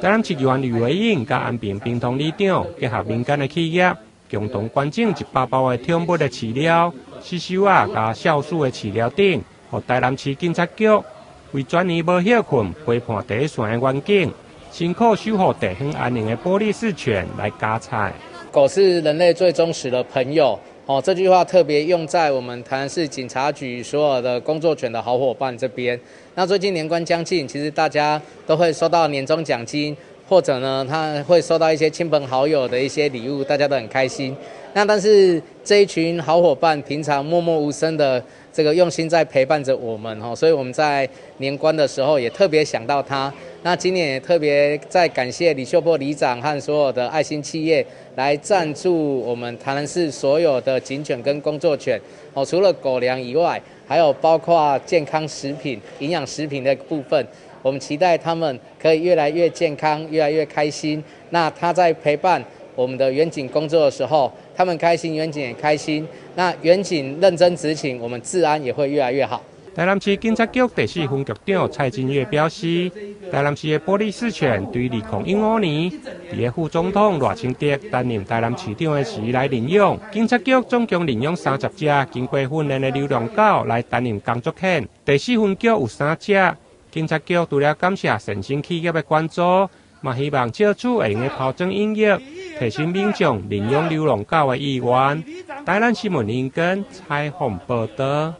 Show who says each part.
Speaker 1: 台南市议员吕维英甲安平病痛里长结合民间的企业，共同捐赠100包的宠物的饲料、洗手甲酵素的饲料等，予台南市警察局为转移无休困陪伴第一线的员警，辛苦守护地方安宁的玻璃市犬来加菜。
Speaker 2: 狗是人类最忠实的朋友。这句话特别用在我们台南市警察局所有的工作犬的好伙伴这边。那最近年关将近，其实大家都会收到年终奖金，或者呢，他会收到一些亲朋好友的一些礼物，大家都很开心。那但是这一群好伙伴平常默默无声的这个用心在陪伴着我们，所以我们在年关的时候也特别想到他。那今年也特别在感谢李秀波里长和所有的爱心企业来赞助我们台南市所有的警犬跟工作犬。除了狗粮以外，还有包括健康食品、营养食品的部分。我们期待他们可以越来越健康，越来越开心。那他在陪伴我们的远警工作的时候，他们开心，远警也开心。那远警认真执勤，我们治安也会越来越好。
Speaker 1: 台南市警察局第4分局长蔡金月表示，台南市的玻璃市犬对2015年伫副总统赖清德担任台南市长的时来领养，警察局总共领养30只经过训练的流浪狗来担任工作犬。第4分局有3只，警察局除了感谢善心企业的关注，嘛希望借此会用抛砖引玉，提升民众领养流浪狗的意愿。台南新闻林根采访报道。